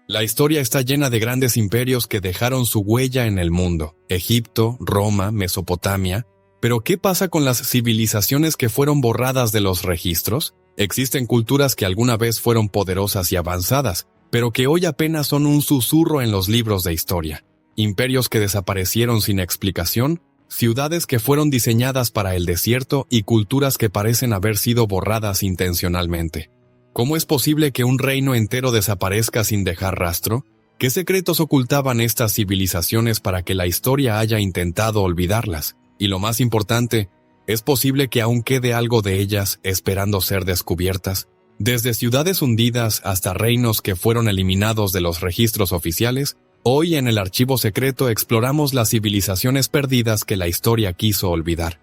La historia está llena de grandes imperios que dejaron su huella en el mundo: Egipto, Roma, Mesopotamia. Pero ¿qué pasa con las civilizaciones que fueron borradas de los registros? Existen culturas que alguna vez fueron poderosas y avanzadas, pero que hoy apenas son un susurro en los libros de historia. Imperios que desaparecieron sin explicación, ciudades que fueron diseñadas para el desierto y culturas que parecen haber sido borradas intencionalmente. ¿Cómo es posible que un reino entero desaparezca sin dejar rastro? ¿Qué secretos ocultaban estas civilizaciones para que la historia haya intentado olvidarlas? Y lo más importante, ¿es posible que aún quede algo de ellas esperando ser descubiertas? Desde ciudades hundidas hasta reinos que fueron eliminados de los registros oficiales, hoy en el archivo secreto exploramos las civilizaciones perdidas que la historia quiso olvidar.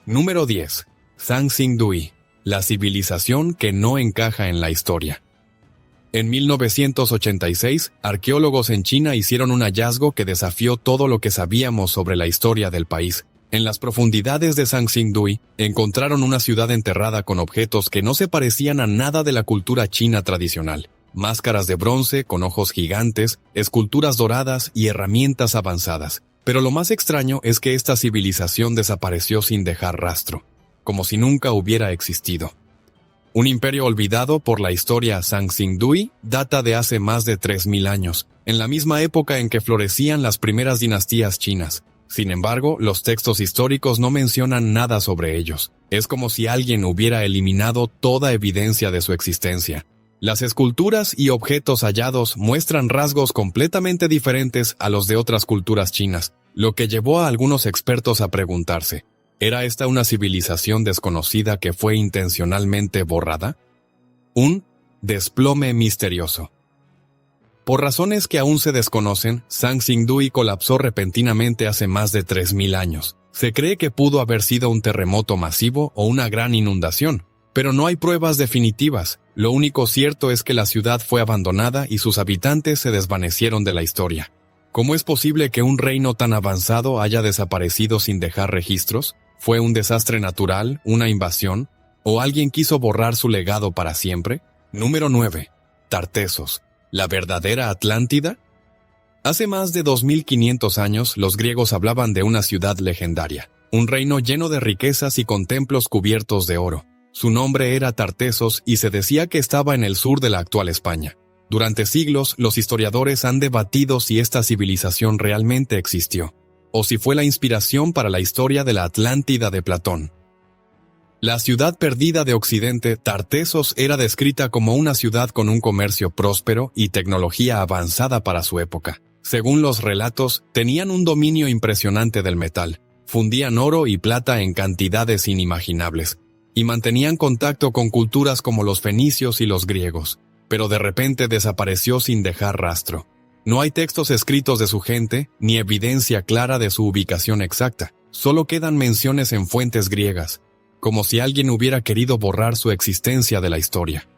Número 10. Zhang-Xing-Dui, la civilización que no encaja en la historia. En 1986, arqueólogos en China hicieron un hallazgo que desafió todo lo que sabíamos sobre la historia del país. En las profundidades de Zhang-Xing-Dui, encontraron una ciudad enterrada con objetos que no se parecían a nada de la cultura china tradicional. Máscaras de bronce con ojos gigantes, esculturas doradas y herramientas avanzadas. Pero lo más extraño es que esta civilización desapareció sin dejar rastro, como si nunca hubiera existido. Un imperio olvidado por la historia. Zhang-Xing-Dui data de hace más de 3000 años, en la misma época en que florecían las primeras dinastías chinas. Sin embargo, los textos históricos no mencionan nada sobre ellos. Es como si alguien hubiera eliminado toda evidencia de su existencia. Las esculturas y objetos hallados muestran rasgos completamente diferentes a los de otras culturas chinas, lo que llevó a algunos expertos a preguntarse: ¿era esta una civilización desconocida que fue intencionalmente borrada? Un desplome misterioso. Por razones que aún se desconocen, Zhang-Xing-Dui colapsó repentinamente hace más de 3000 años. Se cree que pudo haber sido un terremoto masivo o una gran inundación, pero no hay pruebas definitivas. Lo único cierto es que la ciudad fue abandonada y sus habitantes se desvanecieron de la historia. ¿Cómo es posible que un reino tan avanzado haya desaparecido sin dejar registros? ¿Fue un desastre natural, una invasión, o alguien quiso borrar su legado para siempre? Número 9. Tartesos, ¿la verdadera Atlántida? Hace más de 2500 años, los griegos hablaban de una ciudad legendaria, un reino lleno de riquezas y con templos cubiertos de oro. Su nombre era Tartesos y se decía que estaba en el sur de la actual España. Durante siglos, los historiadores han debatido si esta civilización realmente existió, o si fue la inspiración para la historia de la Atlántida de Platón. La ciudad perdida de Occidente, Tartesos era descrita como una ciudad con un comercio próspero y tecnología avanzada para su época. Según los relatos, tenían un dominio impresionante del metal, fundían oro y plata en cantidades inimaginables, y mantenían contacto con culturas como los fenicios y los griegos, pero de repente desapareció sin dejar rastro. No hay textos escritos de su gente, ni evidencia clara de su ubicación exacta. Solo quedan menciones en fuentes griegas, como si alguien hubiera querido borrar su existencia de la historia.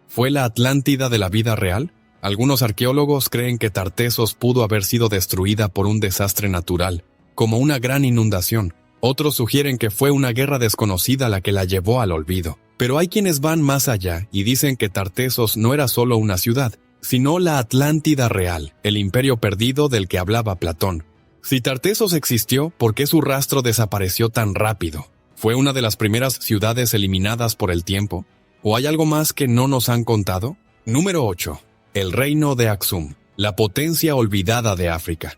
¿Fue la Atlántida de la vida real? Algunos arqueólogos creen que Tartesos pudo haber sido destruida por un desastre natural, como una gran inundación. Otros sugieren que fue una guerra desconocida la que la llevó al olvido. Pero hay quienes van más allá y dicen que Tartesos no era solo una ciudad, sino la Atlántida real, el imperio perdido del que hablaba Platón. Si Tartesos existió, ¿por qué su rastro desapareció tan rápido? ¿Fue una de las primeras ciudades eliminadas por el tiempo? ¿O hay algo más que no nos han contado? Número 8. El reino de Aksum, la potencia olvidada de África.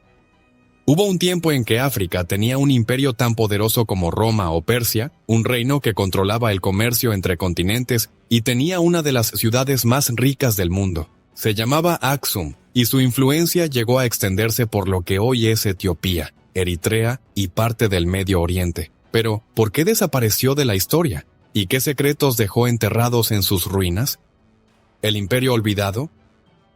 Hubo un tiempo en que África tenía un imperio tan poderoso como Roma o Persia, un reino que controlaba el comercio entre continentes y tenía una de las ciudades más ricas del mundo. Se llamaba Aksum, y su influencia llegó a extenderse por lo que hoy es Etiopía, Eritrea y parte del Medio Oriente. Pero, ¿por qué desapareció de la historia? ¿Y qué secretos dejó enterrados en sus ruinas? ¿El imperio olvidado?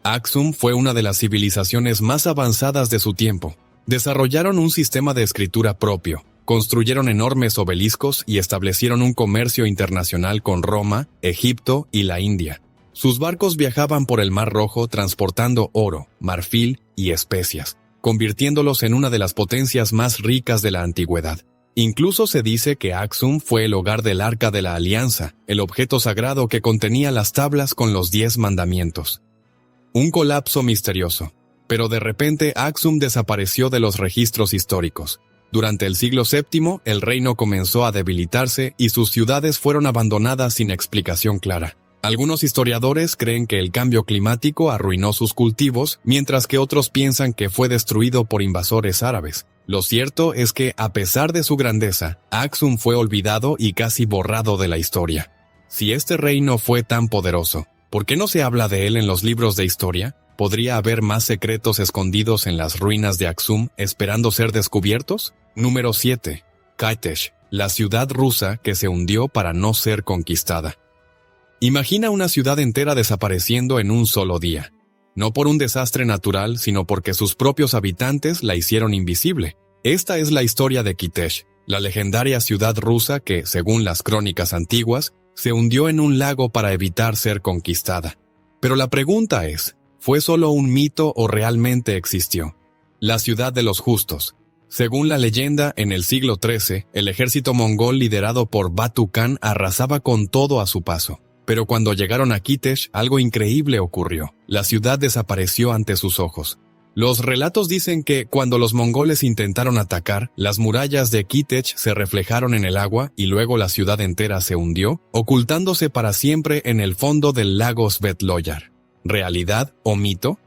Aksum fue una de las civilizaciones más avanzadas de su tiempo. Desarrollaron un sistema de escritura propio, construyeron enormes obeliscos y establecieron un comercio internacional con Roma, Egipto y la India. Sus barcos viajaban por el Mar Rojo transportando oro, marfil y especias, convirtiéndolos en una de las potencias más ricas de la antigüedad. Incluso se dice que Axum fue el hogar del Arca de la Alianza, el objeto sagrado que contenía las tablas con los 10 mandamientos. Un colapso misterioso. Pero de repente Axum desapareció de los registros históricos. Durante el siglo VII, el reino comenzó a debilitarse y sus ciudades fueron abandonadas sin explicación clara. Algunos historiadores creen que el cambio climático arruinó sus cultivos, mientras que otros piensan que fue destruido por invasores árabes. Lo cierto es que, a pesar de su grandeza, Axum fue olvidado y casi borrado de la historia. Si este reino fue tan poderoso, ¿por qué no se habla de él en los libros de historia? ¿Podría haber más secretos escondidos en las ruinas de Axum esperando ser descubiertos? Número 7. Kitesh, la ciudad rusa que se hundió para no ser conquistada. Imagina una ciudad entera desapareciendo en un solo día. No por un desastre natural, sino porque sus propios habitantes la hicieron invisible. Esta es la historia de Kitesh, la legendaria ciudad rusa que, según las crónicas antiguas, se hundió en un lago para evitar ser conquistada. Pero la pregunta es, ¿fue solo un mito o realmente existió? La ciudad de los justos. Según la leyenda, en el siglo XIII, el ejército mongol liderado por Batu Khan arrasaba con todo a su paso. Pero cuando llegaron a Kitesh, algo increíble ocurrió. La ciudad desapareció ante sus ojos. Los relatos dicen que, cuando los mongoles intentaron atacar, las murallas de Kitesh se reflejaron en el agua y luego la ciudad entera se hundió, ocultándose para siempre en el fondo del lago Svetloyar. ¿Realidad o mito?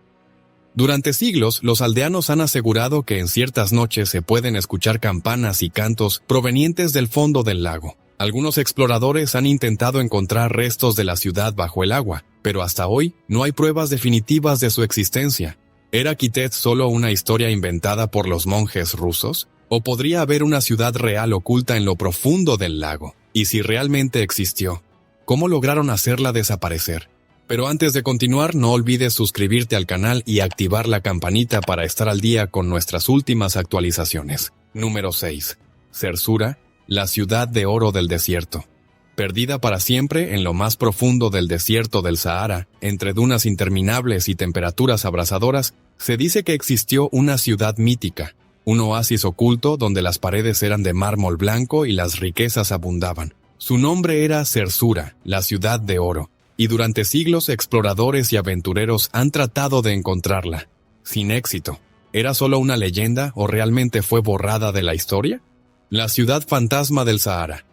Durante siglos, los aldeanos han asegurado que en ciertas noches se pueden escuchar campanas y cantos provenientes del fondo del lago. Algunos exploradores han intentado encontrar restos de la ciudad bajo el agua, pero hasta hoy no hay pruebas definitivas de su existencia. ¿Era Kitesh solo una historia inventada por los monjes rusos? ¿O podría haber una ciudad real oculta en lo profundo del lago? Y si realmente existió, ¿cómo lograron hacerla desaparecer? Pero antes de continuar, no olvides suscribirte al canal y activar la campanita para estar al día con nuestras últimas actualizaciones. Número 6. Zersura, la ciudad de oro del desierto. Perdida para siempre en lo más profundo del desierto del Sahara, entre dunas interminables y temperaturas abrasadoras, se dice que existió una ciudad mítica, un oasis oculto donde las paredes eran de mármol blanco y las riquezas abundaban. Su nombre era Zersura, la ciudad de oro, y durante siglos exploradores y aventureros han tratado de encontrarla. Sin éxito. ¿Era solo una leyenda o realmente fue borrada de la historia? La ciudad fantasma del Sahara.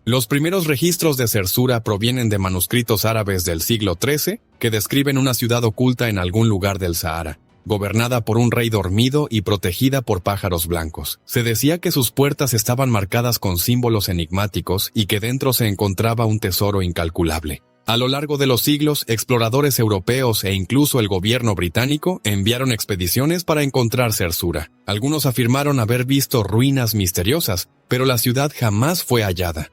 Los primeros registros de Zersura provienen de manuscritos árabes del siglo XIII que describen una ciudad oculta en algún lugar del Sahara, gobernada por un rey dormido y protegida por pájaros blancos. Se decía que sus puertas estaban marcadas con símbolos enigmáticos y que dentro se encontraba un tesoro incalculable. A lo largo de los siglos, exploradores europeos e incluso el gobierno británico enviaron expediciones para encontrar Zersura. Algunos afirmaron haber visto ruinas misteriosas, pero la ciudad jamás fue hallada.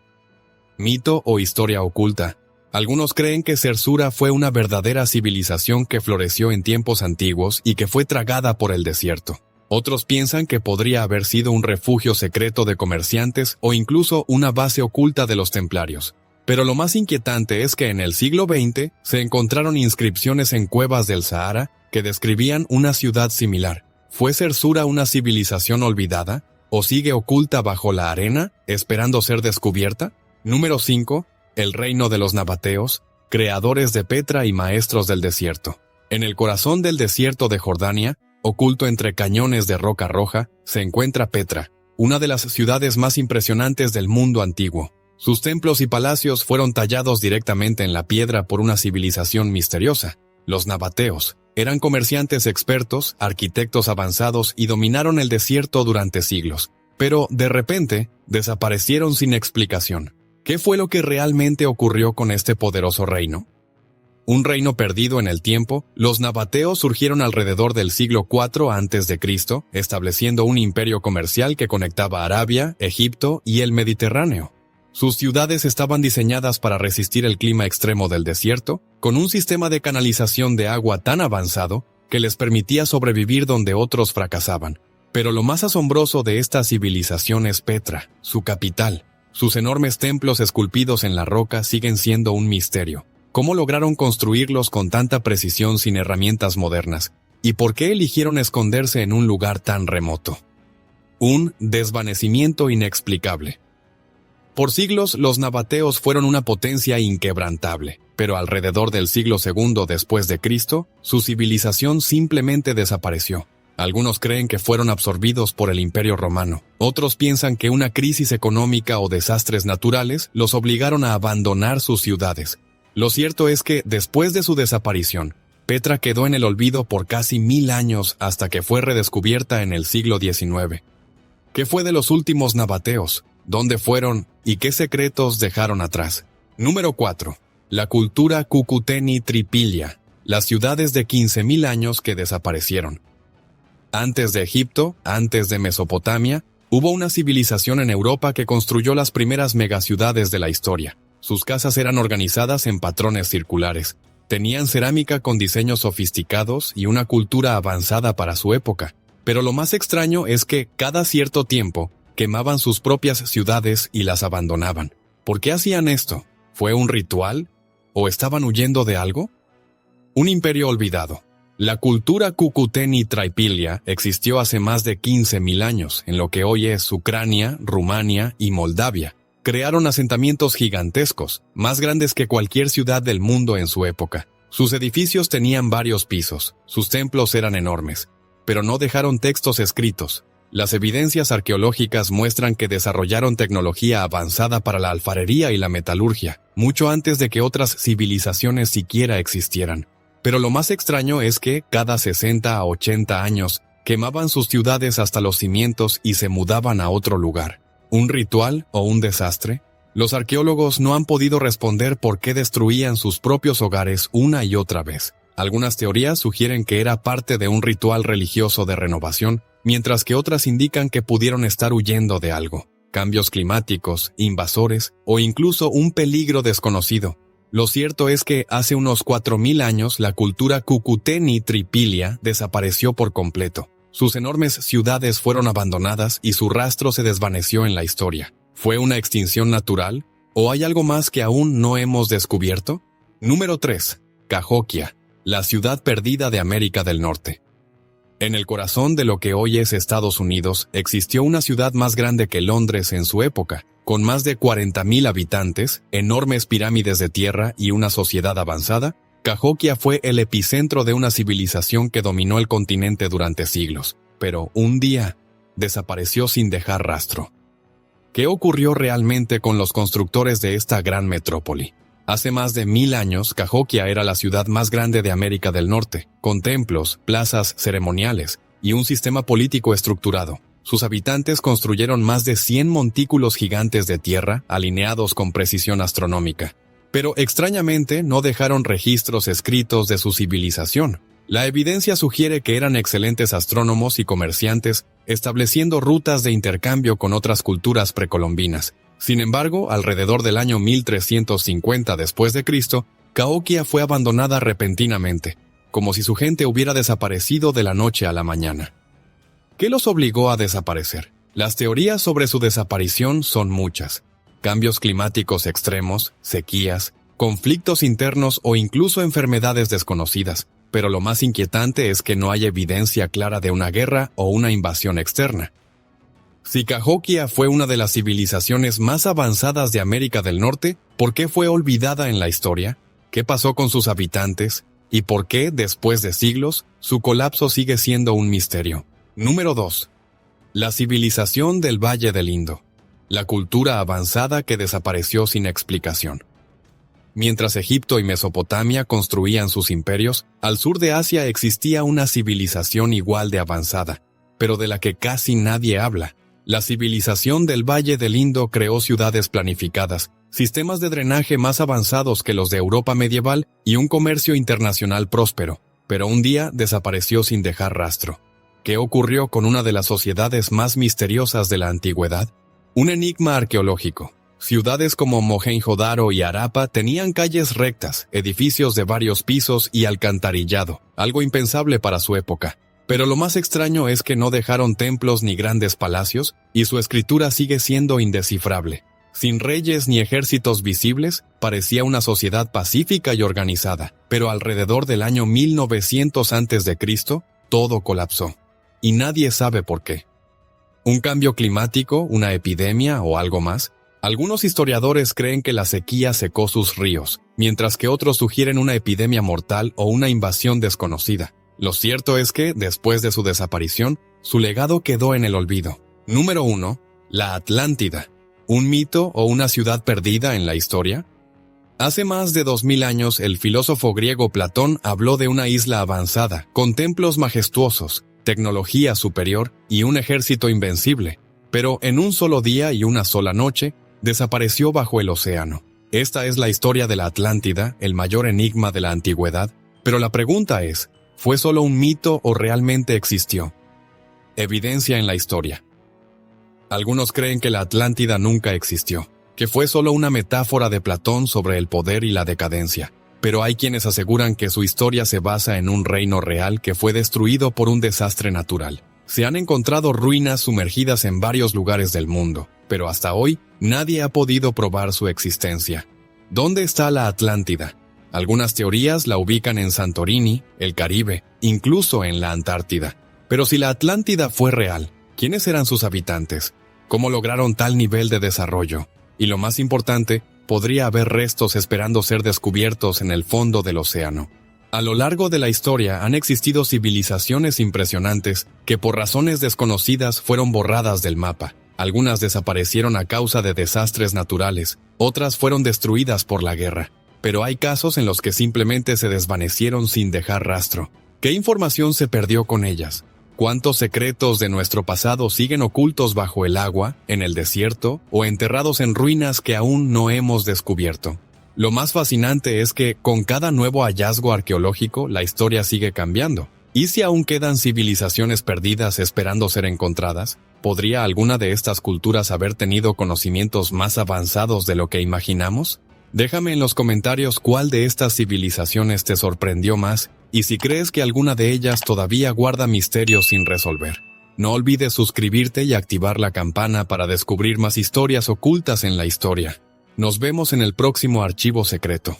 Mito o historia oculta. Algunos creen que Zersura fue una verdadera civilización que floreció en tiempos antiguos y que fue tragada por el desierto. Otros piensan que podría haber sido un refugio secreto de comerciantes o incluso una base oculta de los templarios. Pero lo más inquietante es que en el siglo XX se encontraron inscripciones en cuevas del Sahara que describían una ciudad similar. ¿Fue Zersura una civilización olvidada? ¿O sigue oculta bajo la arena, esperando ser descubierta? Número 5. El reino de los nabateos, creadores de Petra y maestros del desierto. En el corazón del desierto de Jordania, oculto entre cañones de roca roja, se encuentra Petra, una de las ciudades más impresionantes del mundo antiguo. Sus templos y palacios fueron tallados directamente en la piedra por una civilización misteriosa. Los nabateos eran comerciantes expertos, arquitectos avanzados y dominaron el desierto durante siglos. Pero, de repente, desaparecieron sin explicación. ¿Qué fue lo que realmente ocurrió con este poderoso reino? Un reino perdido en el tiempo, los nabateos surgieron alrededor del siglo IV a.C., estableciendo un imperio comercial que conectaba Arabia, Egipto y el Mediterráneo. Sus ciudades estaban diseñadas para resistir el clima extremo del desierto, con un sistema de canalización de agua tan avanzado que les permitía sobrevivir donde otros fracasaban. Pero lo más asombroso de esta civilización es Petra, su capital. Sus enormes templos esculpidos en la roca siguen siendo un misterio. ¿Cómo lograron construirlos con tanta precisión sin herramientas modernas? ¿Y por qué eligieron esconderse en un lugar tan remoto? Un desvanecimiento inexplicable. Por siglos, los nabateos fueron una potencia inquebrantable, pero alrededor del siglo II después de Cristo, su civilización simplemente desapareció. Algunos creen que fueron absorbidos por el Imperio Romano. Otros piensan que una crisis económica o desastres naturales los obligaron a abandonar sus ciudades. Lo cierto es que, después de su desaparición, Petra quedó en el olvido por casi 1000 años hasta que fue redescubierta en el siglo XIX. ¿Qué fue de los últimos nabateos? ¿Dónde fueron? ¿Y qué secretos dejaron atrás? Número 4. La cultura Cucuteni-Tripilia, las ciudades de 15.000 años que desaparecieron. Antes de Egipto, antes de Mesopotamia, hubo una civilización en Europa que construyó las primeras megaciudades de la historia. Sus casas eran organizadas en patrones circulares. Tenían cerámica con diseños sofisticados y una cultura avanzada para su época. Pero lo más extraño es que, cada cierto tiempo, quemaban sus propias ciudades y las abandonaban. ¿Por qué hacían esto? ¿Fue un ritual? ¿O estaban huyendo de algo? Un imperio olvidado. La cultura Cucuteni-Tripilia existió hace más de 15.000 años, en lo que hoy es Ucrania, Rumania y Moldavia. Crearon asentamientos gigantescos, más grandes que cualquier ciudad del mundo en su época. Sus edificios tenían varios pisos, sus templos eran enormes, pero no dejaron textos escritos. Las evidencias arqueológicas muestran que desarrollaron tecnología avanzada para la alfarería y la metalurgia, mucho antes de que otras civilizaciones siquiera existieran. Pero lo más extraño es que, cada 60 a 80 años, quemaban sus ciudades hasta los cimientos y se mudaban a otro lugar. ¿Un ritual o un desastre? Los arqueólogos no han podido responder por qué destruían sus propios hogares una y otra vez. Algunas teorías sugieren que era parte de un ritual religioso de renovación, mientras que otras indican que pudieron estar huyendo de algo. Cambios climáticos, invasores o incluso un peligro desconocido. Lo cierto es que hace unos 4.000 años la cultura Cucuteni-Tripilia desapareció por completo. Sus enormes ciudades fueron abandonadas y su rastro se desvaneció en la historia. ¿Fue una extinción natural? ¿O hay algo más que aún no hemos descubierto? Número 3. Cahokia, la ciudad perdida de América del Norte. En el corazón de lo que hoy es Estados Unidos, existió una ciudad más grande que Londres en su época, con más de 40.000 habitantes, enormes pirámides de tierra y una sociedad avanzada. Cahokia fue el epicentro de una civilización que dominó el continente durante siglos, pero un día desapareció sin dejar rastro. ¿Qué ocurrió realmente con los constructores de esta gran metrópoli? Hace más de 1000 años, Cahokia era la ciudad más grande de América del Norte, con templos, plazas ceremoniales y un sistema político estructurado. Sus habitantes construyeron más de 100 montículos gigantes de tierra, alineados con precisión astronómica. Pero extrañamente no dejaron registros escritos de su civilización. La evidencia sugiere que eran excelentes astrónomos y comerciantes, estableciendo rutas de intercambio con otras culturas precolombinas. Sin embargo, alrededor del año 1350 después de Cristo, Cahokia fue abandonada repentinamente, como si su gente hubiera desaparecido de la noche a la mañana. ¿Qué los obligó a desaparecer? Las teorías sobre su desaparición son muchas. Cambios climáticos extremos, sequías, conflictos internos o incluso enfermedades desconocidas. Pero lo más inquietante es que no hay evidencia clara de una guerra o una invasión externa. Si Cahokia fue una de las civilizaciones más avanzadas de América del Norte, ¿por qué fue olvidada en la historia? ¿Qué pasó con sus habitantes? ¿Y por qué, después de siglos, su colapso sigue siendo un misterio? Número 2. La civilización del Valle del Indo. La cultura avanzada que desapareció sin explicación. Mientras Egipto y Mesopotamia construían sus imperios, al sur de Asia existía una civilización igual de avanzada, pero de la que casi nadie habla. La civilización del Valle del Indo creó ciudades planificadas, sistemas de drenaje más avanzados que los de Europa medieval y un comercio internacional próspero, pero un día desapareció sin dejar rastro. ¿Qué ocurrió con una de las sociedades más misteriosas de la antigüedad? Un enigma arqueológico. Ciudades como Mohenjo-Daro y Harappa tenían calles rectas, edificios de varios pisos y alcantarillado, algo impensable para su época. Pero lo más extraño es que no dejaron templos ni grandes palacios, y su escritura sigue siendo indescifrable. Sin reyes ni ejércitos visibles, parecía una sociedad pacífica y organizada, pero alrededor del año 1900 a.C., todo colapsó. Y nadie sabe por qué. ¿Un cambio climático, una epidemia o algo más? Algunos historiadores creen que la sequía secó sus ríos, mientras que otros sugieren una epidemia mortal o una invasión desconocida. Lo cierto es que, después de su desaparición, su legado quedó en el olvido. Número 1. La Atlántida. ¿Un mito o una ciudad perdida en la historia? Hace más de 2000 años, el filósofo griego Platón habló de una isla avanzada, con templos majestuosos, tecnología superior y un ejército invencible. Pero en un solo día y una sola noche, desapareció bajo el océano. Esta es la historia de la Atlántida, el mayor enigma de la antigüedad. Pero la pregunta es, ¿fue solo un mito o realmente existió? Evidencia en la historia. Algunos creen que la Atlántida nunca existió, que fue solo una metáfora de Platón sobre el poder y la decadencia. Pero hay quienes aseguran que su historia se basa en un reino real que fue destruido por un desastre natural. Se han encontrado ruinas sumergidas en varios lugares del mundo, pero hasta hoy nadie ha podido probar su existencia. ¿Dónde está la Atlántida? Algunas teorías la ubican en Santorini, el Caribe, incluso en la Antártida. Pero si la Atlántida fue real, ¿quiénes eran sus habitantes? ¿Cómo lograron tal nivel de desarrollo? Y lo más importante, podría haber restos esperando ser descubiertos en el fondo del océano. A lo largo de la historia han existido civilizaciones impresionantes que por razones desconocidas fueron borradas del mapa. Algunas desaparecieron a causa de desastres naturales, otras fueron destruidas por la guerra. Pero hay casos en los que simplemente se desvanecieron sin dejar rastro. ¿Qué información se perdió con ellas? ¿Cuántos secretos de nuestro pasado siguen ocultos bajo el agua, en el desierto, o enterrados en ruinas que aún no hemos descubierto? Lo más fascinante es que, con cada nuevo hallazgo arqueológico, la historia sigue cambiando. ¿Y si aún quedan civilizaciones perdidas esperando ser encontradas? ¿Podría alguna de estas culturas haber tenido conocimientos más avanzados de lo que imaginamos? Déjame en los comentarios cuál de estas civilizaciones te sorprendió más y si crees que alguna de ellas todavía guarda misterios sin resolver. No olvides suscribirte y activar la campana para descubrir más historias ocultas en la historia. Nos vemos en el próximo archivo secreto.